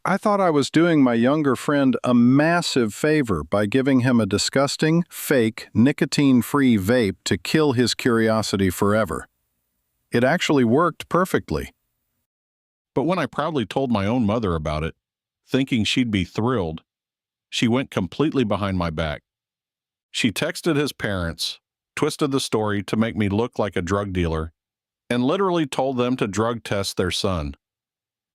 I thought I was doing my younger friend a massive favor by giving him a disgusting, fake, nicotine-free vape to kill his curiosity forever. It actually worked perfectly. But when I proudly told my own mother about it, thinking she'd be thrilled, she went completely behind my back. She texted his parents, twisted the story to make me look like a drug dealer, and literally told them to drug test their son.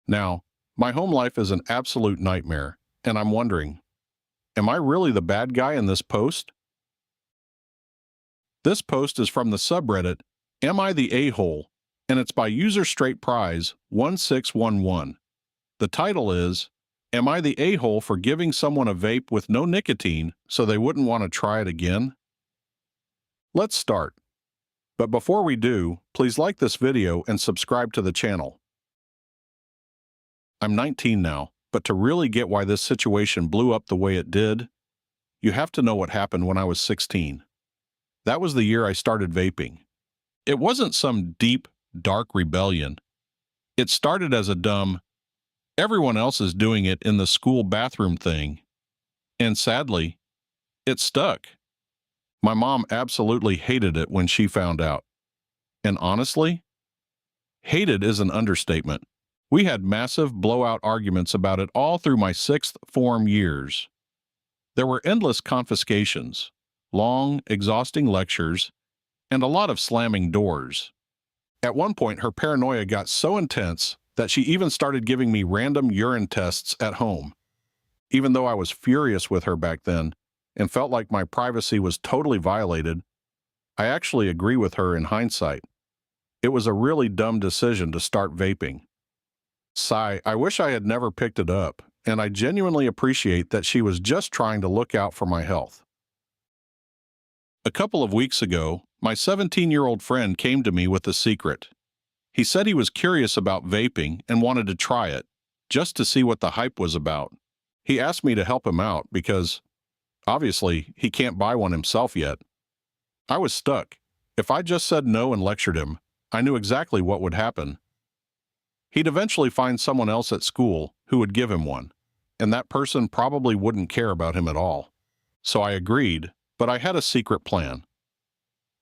Now, my home life is an absolute nightmare, and I'm wondering, am I really the bad guy in this post? This post is from the subreddit, Am I the A-hole? And it's by user straight prize 1611. The title is, Am I the a-hole for giving someone a vape with no nicotine so they wouldn't want to try it again? Let's start. But before we do, please like this video and subscribe to the channel. I'm 19 now, but to really get why this situation blew up the way it did, you have to know what happened when I was 16. That was the year I started vaping. It wasn't some deep, dark rebellion. It started as a dumb, everyone else is doing it in the school bathroom thing. And sadly, it stuck. My mom absolutely hated it when she found out. And honestly, hated is an understatement. We had massive blowout arguments about it all through my sixth form years. There were endless confiscations, long, exhausting lectures, and a lot of slamming doors. At one point, her paranoia got so intense that she even started giving me random urine tests at home. Even though I was furious with her back then and felt like my privacy was totally violated, I actually agree with her in hindsight. It was a really dumb decision to start vaping. Sigh, I wish I had never picked it up, and I genuinely appreciate that she was just trying to look out for my health. A couple of weeks ago, my 17-year-old friend came to me with a secret. He said he was curious about vaping and wanted to try it, just to see what the hype was about. He asked me to help him out because, obviously, he can't buy one himself yet. I was stuck. If I just said no and lectured him, I knew exactly what would happen. He'd eventually find someone else at school who would give him one, and that person probably wouldn't care about him at all. So I agreed, but I had a secret plan.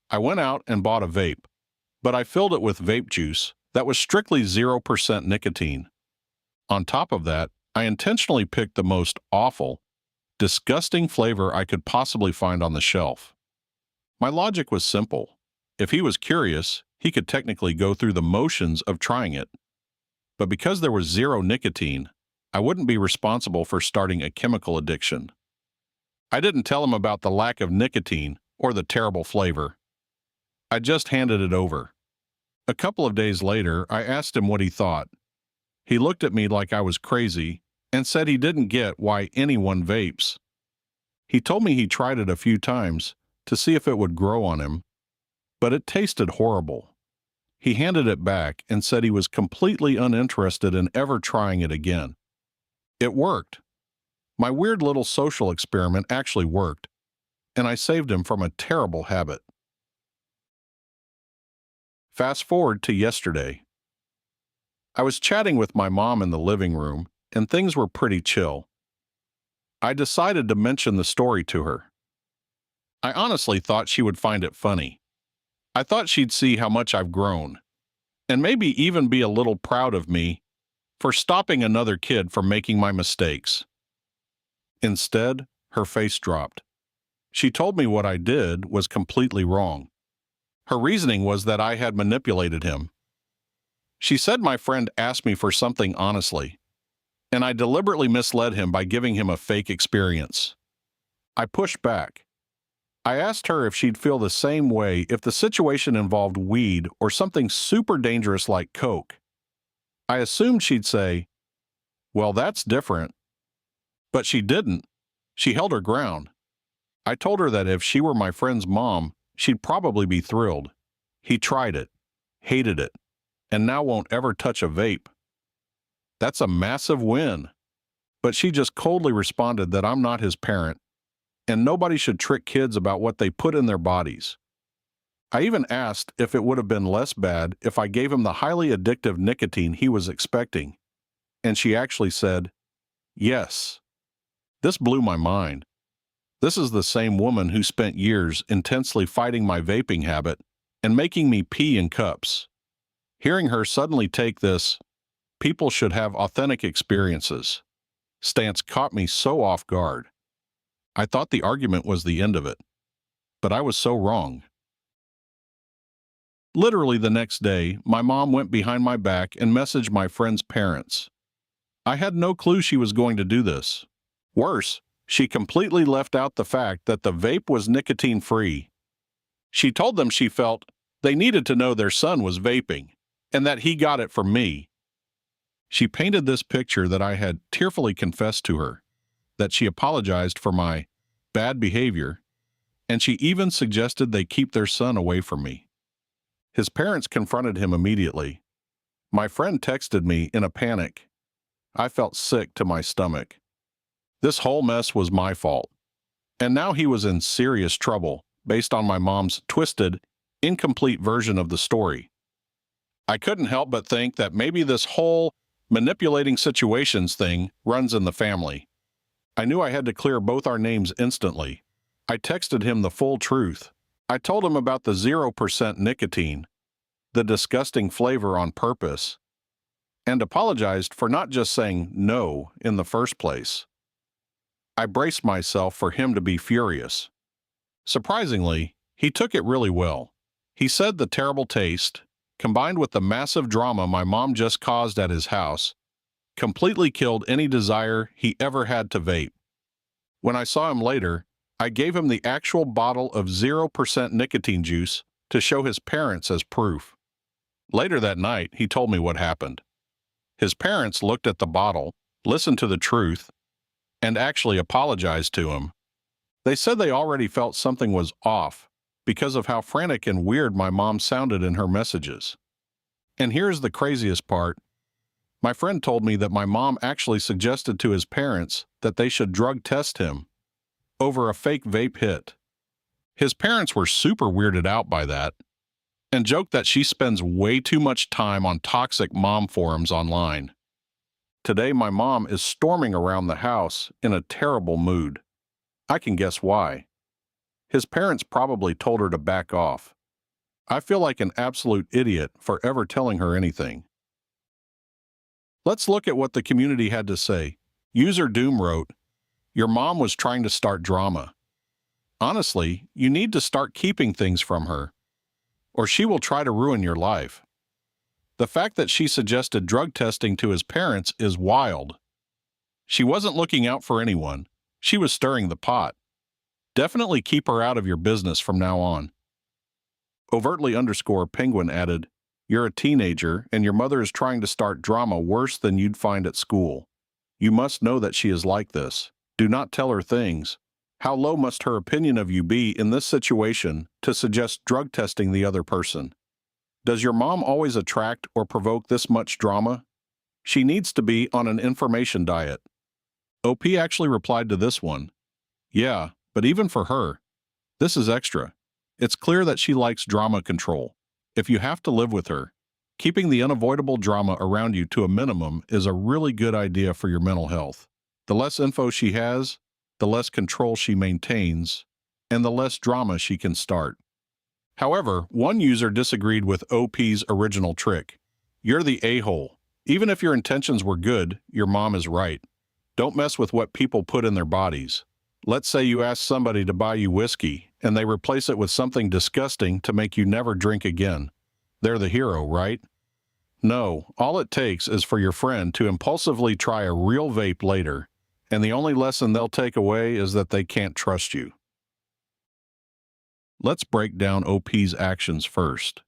I went out and bought a vape, but I filled it with vape juice that was strictly 0% nicotine. On top of that, I intentionally picked the most awful, disgusting flavor I could possibly find on the shelf. My logic was simple. If he was curious, he could technically go through the motions of trying it. But because there was zero nicotine, I wouldn't be responsible for starting a chemical addiction. I didn't tell him about the lack of nicotine or the terrible flavor. I just handed it over. A couple of days later, I asked him what he thought. He looked at me like I was crazy and said he didn't get why anyone vapes. He told me he tried it a few times to see if it would grow on him, but it tasted horrible. He handed it back and said he was completely uninterested in ever trying it again. It worked. My weird little social experiment actually worked, and I saved him from a terrible habit. Fast forward to yesterday. I was chatting with my mom in the living room, and things were pretty chill. I decided to mention the story to her. I honestly thought she would find it funny. I thought she'd see how much I've grown, and maybe even be a little proud of me for stopping another kid from making my mistakes. Instead, her face dropped. She told me what I did was completely wrong. Her reasoning was that I had manipulated him. She said my friend asked me for something honestly, and I deliberately misled him by giving him a fake experience. I pushed back. I asked her if she'd feel the same way if the situation involved weed or something super dangerous like coke. I assumed she'd say, "Well, that's different." But she didn't. She held her ground. I told her that if she were my friend's mom, she'd probably be thrilled. He tried it, hated it, and now won't ever touch a vape. That's a massive win. But she just coldly responded that I'm not his parent, and nobody should trick kids about what they put in their bodies. I even asked if it would have been less bad if I gave him the highly addictive nicotine he was expecting, and she actually said, Yes. This blew my mind. This is the same woman who spent years intensely fighting my vaping habit and making me pee in cups. Hearing her suddenly take this "people should have authentic experiences" stance caught me so off guard. I thought the argument was the end of it, but I was so wrong. Literally the next day, my mom went behind my back and messaged my friend's parents. I had no clue she was going to do this. Worse, she completely left out the fact that the vape was nicotine-free. She told them she felt they needed to know their son was vaping, and that he got it from me. She painted this picture that I had tearfully confessed to her, that she apologized for my bad behavior, and she even suggested they keep their son away from me. His parents confronted him immediately. My friend texted me in a panic. I felt sick to my stomach. This whole mess was my fault. And now he was in serious trouble based on my mom's twisted, incomplete version of the story. I couldn't help but think that maybe this whole manipulating situations thing runs in the family. I knew I had to clear both our names instantly. I texted him the full truth. I told him about the 0% nicotine, the disgusting flavor on purpose, and apologized for not just saying no in the first place. I braced myself for him to be furious. Surprisingly, he took it really well. He said the terrible taste, combined with the massive drama my mom just caused at his house, completely killed any desire he ever had to vape. When I saw him later, I gave him the actual bottle of 0% nicotine juice to show his parents as proof. Later that night, he told me what happened. His parents looked at the bottle, listened to the truth, and actually apologized to him. They said they already felt something was off because of how frantic and weird my mom sounded in her messages. And here's the craziest part. My friend told me that my mom actually suggested to his parents that they should drug test him over a fake vape hit. His parents were super weirded out by that and joked that she spends way too much time on toxic mom forums online. Today, my mom is storming around the house in a terrible mood. I can guess why. His parents probably told her to back off. I feel like an absolute idiot for ever telling her anything. Let's look at what the community had to say. User Doom wrote, "Your mom was trying to start drama. Honestly, you need to start keeping things from her, or she will try to ruin your life." The fact that she suggested drug testing to his parents is wild. She wasn't looking out for anyone. She was stirring the pot. Definitely keep her out of your business from now on. Overtly_penguin added, "You're a teenager and your mother is trying to start drama worse than you'd find at school. You must know that she is like this. Do not tell her things. How low must her opinion of you be in this situation to suggest drug testing the other person? Does your mom always attract or provoke this much drama? She needs to be on an information diet." OP actually replied to this one, "Yeah, but even for her, this is extra. It's clear that she likes drama control. If you have to live with her, keeping the unavoidable drama around you to a minimum is a really good idea for your mental health. The less info she has, the less control she maintains, and the less drama she can start." However, one user disagreed with OP's original trick. "You're the a-hole. Even if your intentions were good, your mom is right. Don't mess with what people put in their bodies. Let's say you ask somebody to buy you whiskey, and they replace it with something disgusting to make you never drink again. They're the hero, right? No, all it takes is for your friend to impulsively try a real vape later, and the only lesson they'll take away is that they can't trust you." Let's break down OP's actions first.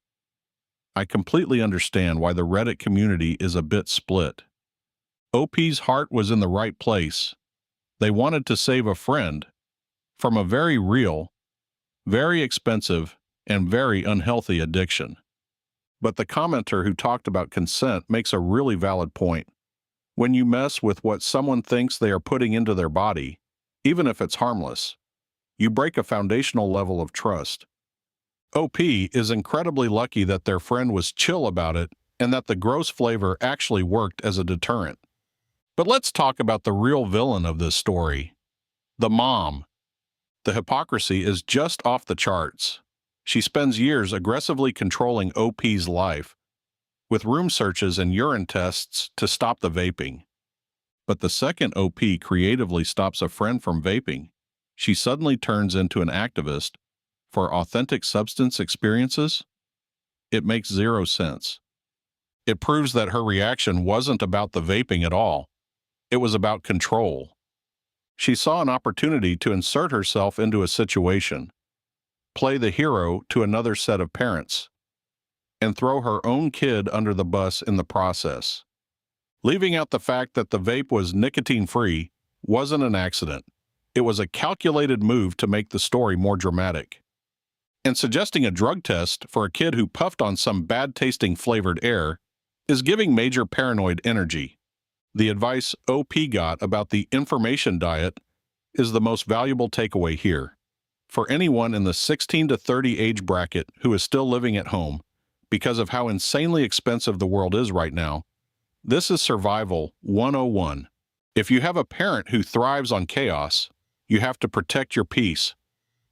I completely understand why the Reddit community is a bit split. OP's heart was in the right place. They wanted to save a friend from a very real, very expensive, and very unhealthy addiction. But the commenter who talked about consent makes a really valid point. When you mess with what someone thinks they are putting into their body, even if it's harmless, you break a foundational level of trust. OP is incredibly lucky that their friend was chill about it and that the gross flavor actually worked as a deterrent. But let's talk about the real villain of this story, the mom. The hypocrisy is just off the charts. She spends years aggressively controlling OP's life, with room searches and urine tests to stop the vaping. But the second OP creatively stops a friend from vaping, she suddenly turns into an activist for authentic substance experiences? It makes zero sense. It proves that her reaction wasn't about the vaping at all. It was about control. She saw an opportunity to insert herself into a situation, play the hero to another set of parents, and throw her own kid under the bus in the process. Leaving out the fact that the vape was nicotine-free wasn't an accident. It was a calculated move to make the story more dramatic. And suggesting a drug test for a kid who puffed on some bad-tasting flavored air is giving major paranoid energy. The advice OP got about the information diet is the most valuable takeaway here. For anyone in the 16 to 30 age bracket who is still living at home, because of how insanely expensive the world is right now, this is Survival 101. If you have a parent who thrives on chaos, you have to protect your peace.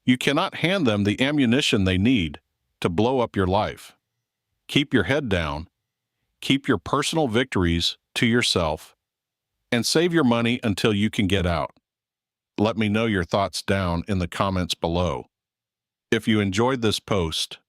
You cannot hand them the ammunition they need to blow up your life. Keep your head down, keep your personal victories to yourself, and save your money until you can get out. Let me know your thoughts down in the comments below. If you enjoyed this post,